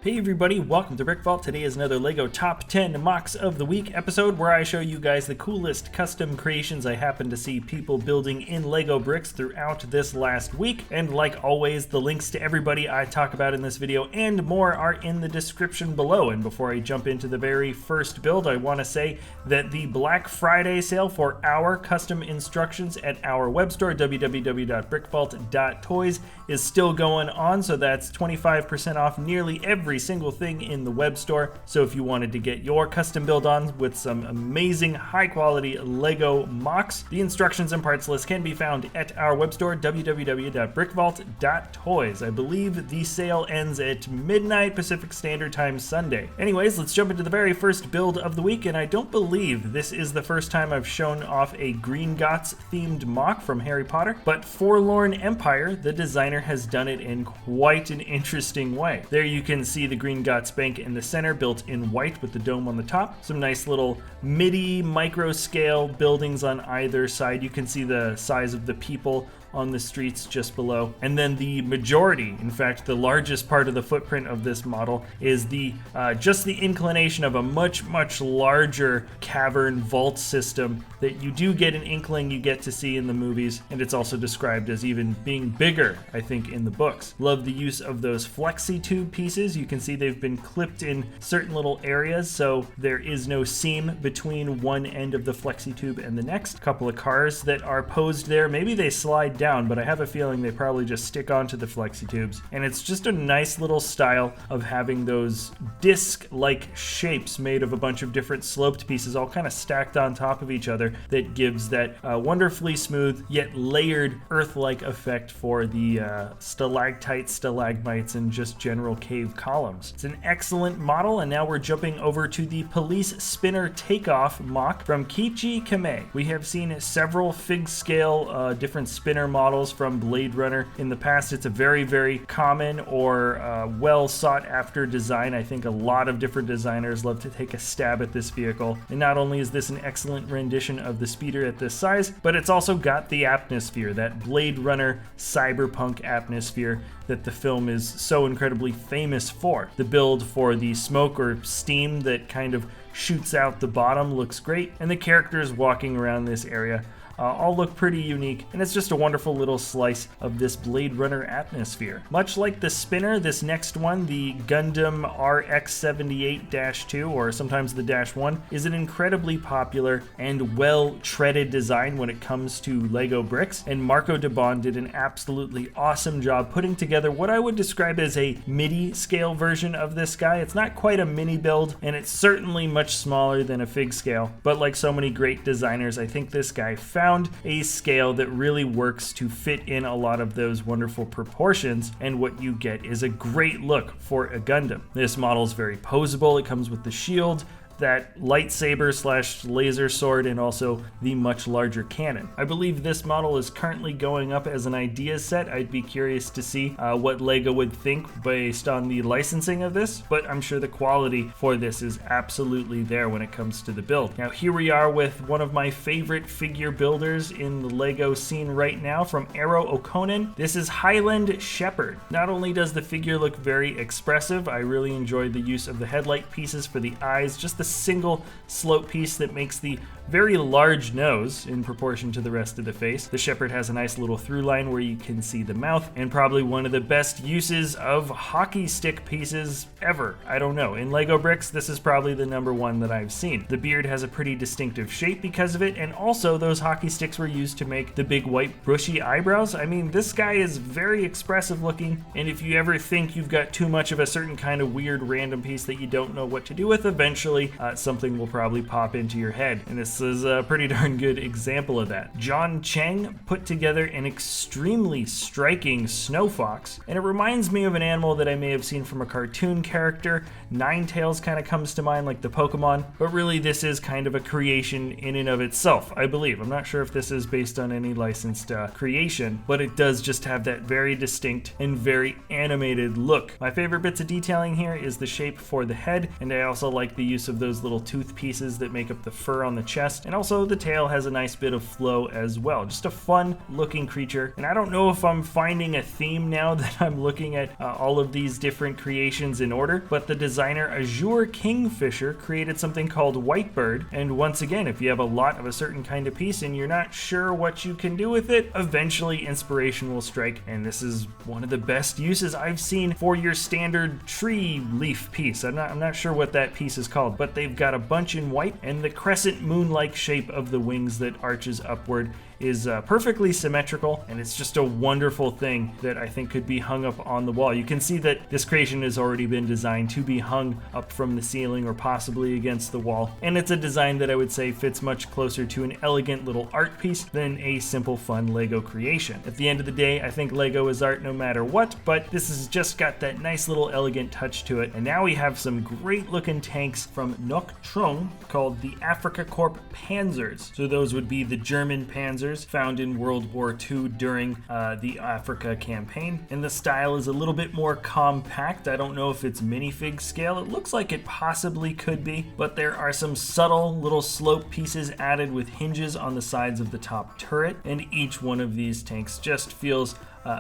Hey everybody, welcome to BrickVault. Today is another LEGO Top 10 MOCs of the Week episode where I show you guys the coolest custom creations I happen to see people building in LEGO bricks throughout this last week. And like always, the links to everybody I talk about in this video and more are in the description below. And before I jump into the very first build, I want to say that the Black Friday sale for our custom instructions at our web store, www.brickvault.toys, is still going on. So that's 25% off nearly every single thing in the web store. So if you wanted to get your custom build on with some amazing high quality LEGO MOCs, the instructions and parts list can be found at our web store, www.brickvault.toys. I believe the sale ends at midnight Pacific Standard Time Sunday. Anyways, let's jump into the very first build of the week, and I don't believe this is the first time I've shown off a Gringotts themed MOC from Harry Potter, but ForlornEmpire, the designer, has done it in quite an interesting way. There you can see the Gringotts bank in the center, built in white with the dome on the top. Some nice little midi micro scale buildings on either side. You can see the size of the people on the streets just below. And then the majority, in fact the largest part of the footprint of this model, is the just the inclination of a much larger cavern vault system that you do get an inkling you get to see in the movies, and it's also described as even being bigger, I think, in the books. Love the use of those flexi tube pieces. You can see they've been clipped in certain little areas, so there is no seam between one end of the flexi tube and the next. Couple of cars that are posed there. Maybe they slide down, but I have a feeling they probably just stick onto the flexi tubes. And it's just a nice little style of having those disc-like shapes made of a bunch of different sloped pieces all kind of stacked on top of each other that gives that wonderfully smooth yet layered earth-like effect for the stalactites, stalagmites, and just general cave columns. It's an excellent model, and now we're jumping over to the Police Spinner Takeoff MOC from Keiichi Kamei. We have seen several fig scale different spinner models from Blade Runner in the past. It's a very common or well sought after design. I think a lot of different designers love to take a stab at this vehicle. And not only is this an excellent rendition of the speeder at this size, but it's also got the atmosphere, that Blade Runner cyberpunk atmosphere that the film is so incredibly famous for. The build for the smoke or steam that kind of shoots out the bottom looks great, and the characters walking around this area all look pretty unique, and it's just a wonderful little slice of this Blade Runner atmosphere. Much like the spinner, this next one, the Gundam RX78-2, or sometimes the -1, is an incredibly popular and well-treaded design when it comes to LEGO bricks, and Marco DeBon did an absolutely awesome job putting together what I would describe as a midi scale version of this guy. It's not quite a mini build, and it's certainly much smaller than a fig scale, but like so many great designers, I think this guy found a scale that really works to fit in a lot of those wonderful proportions, and what you get is a great look for a Gundam. This model is very posable. It comes with the shield, that lightsaber slash laser sword, and also the much larger cannon. I believe this model is currently going up as an idea set. I'd be curious to see what LEGO would think based on the licensing of this, but I'm sure the quality for this is absolutely there when it comes to the build. Now here we are with one of my favorite figure builders in the LEGO scene right now from Eero Okkonen. This is Highland Shepard. Not only does the figure look very expressive, I really enjoyed the use of the headlight pieces for the eyes, just the single slope piece that makes the very large nose in proportion to the rest of the face. The Shepard has a nice little through line where you can see the mouth, and probably one of the best uses of hockey stick pieces ever. I don't know. In LEGO bricks, this is probably the #1 that I've seen. The beard has a pretty distinctive shape because of it, and also those hockey sticks were used to make the big white bushy eyebrows. I mean, this guy is very expressive looking, and if you ever think you've got too much of a certain kind of weird random piece that you don't know what to do with, eventually something will probably pop into your head, and this is a pretty darn good example of that. Cheng put together an extremely striking Snowfox, and it reminds me of an animal that I may have seen from a cartoon character. Ninetales kind of comes to mind, like the Pokemon, but really this is kind of a creation in and of itself, I believe. I'm not sure if this is based on any licensed creation, but it does just have that very distinct and very animated look. My favorite bits of detailing here is the shape for the head, and I also like the use of those little tooth pieces that make up the fur on the chest chest, and also the tail has a nice bit of flow as well. Just a fun looking creature, and I don't know if I'm finding a theme now that I'm looking at all of these different creations in order, but the designer Azurekingfisher created something called Whitebird, and once again, if you have a lot of a certain kind of piece and you're not sure what you can do with it, eventually inspiration will strike, and this is one of the best uses I've seen for your standard tree leaf piece. I'm not sure what that piece is called, but they've got a bunch in white, and the crescent moon-like shape of the wings that arches upward is perfectly symmetrical, and it's just a wonderful thing that I think could be hung up on the wall. You can see that this creation has already been designed to be hung up from the ceiling or possibly against the wall, and it's a design that I would say fits much closer to an elegant little art piece than a simple fun Lego creation. At the end of the day, I think Lego is art no matter what, but this has just got that nice little elegant touch to it, and now we have some great looking tanks from Ngoc Truong called the Afrika Korps Panzers. So those would be the German Panzers found in World War II during the Africa campaign, and the style is a little bit more compact. I don't know if it's minifig scale. It looks like it possibly could be, but there are some subtle little slope pieces added with hinges on the sides of the top turret, and each one of these tanks just feels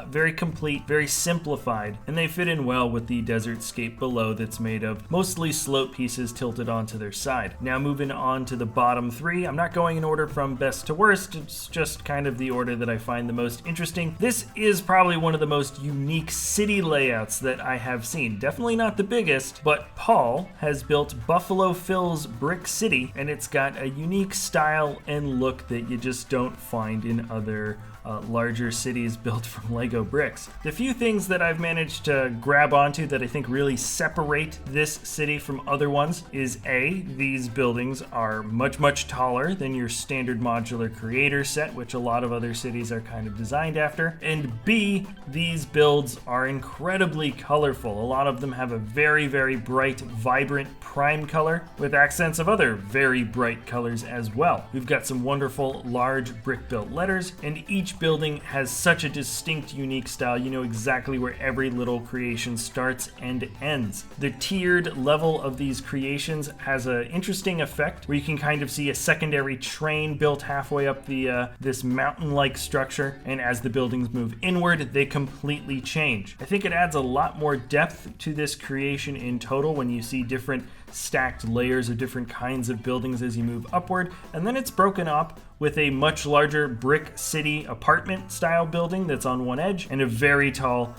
very complete, very simplified, and they fit in well with the desert scape below that's made of mostly slope pieces tilted onto their side. Now moving on to the bottom three, I'm not going in order from best to worst, it's just kind of the order that I find the most interesting. This is probably one of the most unique city layouts that I have seen. Definitely not the biggest, but Paul has built Buffalo Phil's Brick City, and it's got a unique style and look that you just don't find in other larger cities built from Lego bricks. The few things that I've managed to grab onto that I think really separate this city from other ones is A, these buildings are much taller than your standard modular creator set, which a lot of other cities are kind of designed after, and B, these builds are incredibly colorful. A lot of them have a very bright, vibrant prime color with accents of other very bright colors as well. We've got some wonderful large brick built letters, and each building has such a distinct, unique style. You know exactly where every little creation starts and ends. The tiered level of these creations has an interesting effect where you can kind of see a secondary train built halfway up the this mountain-like structure, and as the buildings move inward, they completely change. I think it adds a lot more depth to this creation in total when you see different stacked layers of different kinds of buildings as you move upward, and then it's broken up with a much larger brick city apartment style building that's on one edge and a very tall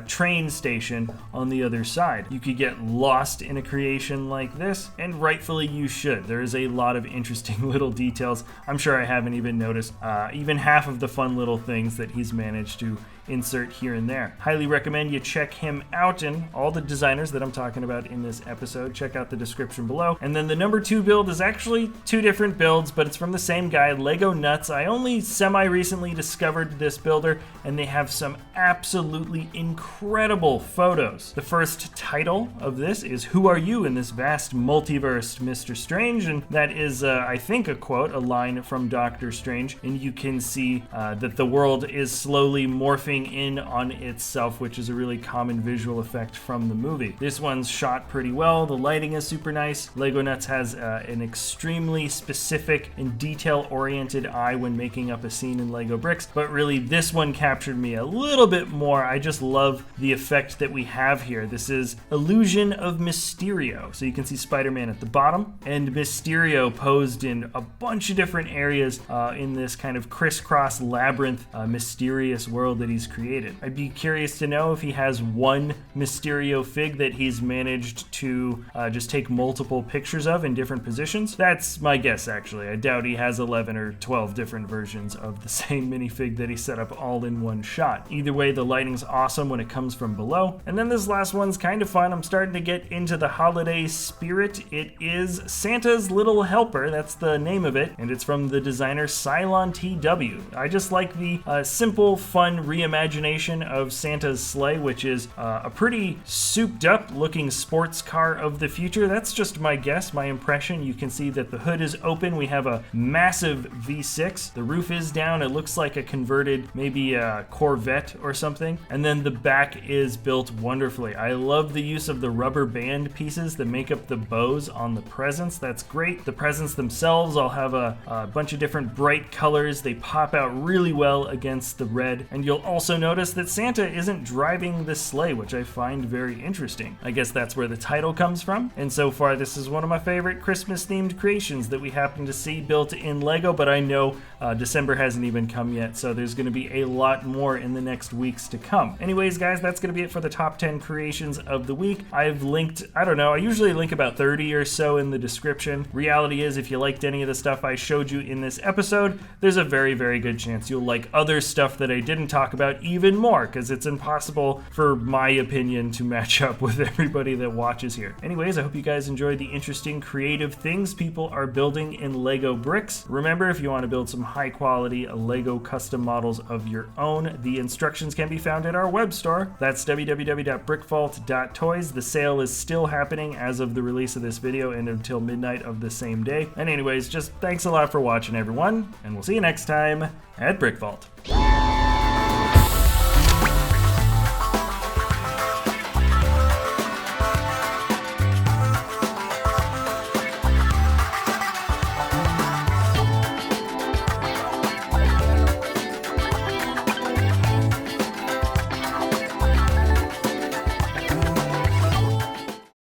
train station on the other side. You could get lost in a creation like this, and rightfully you should. There is a lot of interesting little details. I'm sure I haven't even noticed even half of the fun little things that he's managed to insert here and there. Highly recommend you check him out, and all the designers that I'm talking about in this episode. Check out the description below. And then the number 2 build is actually 2 different builds, but it's from the same guy, Lego Nuts. I only semi-recently discovered this builder, and they have some absolutely incredible photos. The first title of this is "Who Are You in This Vast Multiverse, Mr. Strange?" And that is, I think, a quote, a line from Doctor Strange. And you can see that the world is slowly morphing in on itself, which is a really common visual effect from the movie. This one's shot pretty well. The lighting is super nice. Lego Nuts has an extremely specific and detail-oriented eye when making up a scene in Lego bricks, but really this one captured me a little bit more. I just love the effect that we have here. This is Illusion of Mysterio. So you can see Spider-Man at the bottom and Mysterio posed in a bunch of different areas in this kind of crisscross labyrinth mysterious world that he's created. I'd be curious to know if he has one Mysterio fig that he's managed to just take multiple pictures of in different positions. That's my guess, actually. I doubt he has 11 or 12 different versions of the same minifig that he set up all in one shot. Either way, the lighting's awesome when it comes from below. And then this last one's kind of fun. I'm starting to get into the holiday spirit. It is Santa's Little Helper. That's the name of it, and it's from the designer Sylon-tw. I just like the simple, fun reimagining reimagination of Santa's sleigh, which is a pretty souped up looking sports car of the future. That's just my guess, my impression. You can see that the hood is open. We have a massive V6. The roof is down. It looks like a converted, maybe a Corvette or something. And then the back is built wonderfully. I love the use of the rubber band pieces that make up the bows on the presents. That's great. The presents themselves all have a bunch of different bright colors. They pop out really well against the red. And you'll also notice that Santa isn't driving the sleigh, which I find very interesting. I guess that's where the title comes from. And so far, this is one of my favorite Christmas-themed creations that we happen to see built in Lego, but I know December hasn't even come yet, so there's going to be a lot more in the next weeks to come. Anyways, guys, that's going to be it for the top 10 creations of the week. I've linked, I don't know, I usually link about 30 or so in the description. Reality is, if you liked any of the stuff I showed you in this episode, there's a very, very good chance you'll like other stuff that I didn't talk about even more, because it's impossible for my opinion to match up with everybody that watches here. Anyways, I hope you guys enjoyed the interesting creative things people are building in Lego bricks. Remember, if you want to build some high quality Lego custom models of your own, the instructions can be found at our web store. That's www.brickvault.toys. The sale is still happening as of the release of this video and until midnight of the same day. And anyways, just thanks a lot for watching, everyone, and we'll see you next time at BrickVault.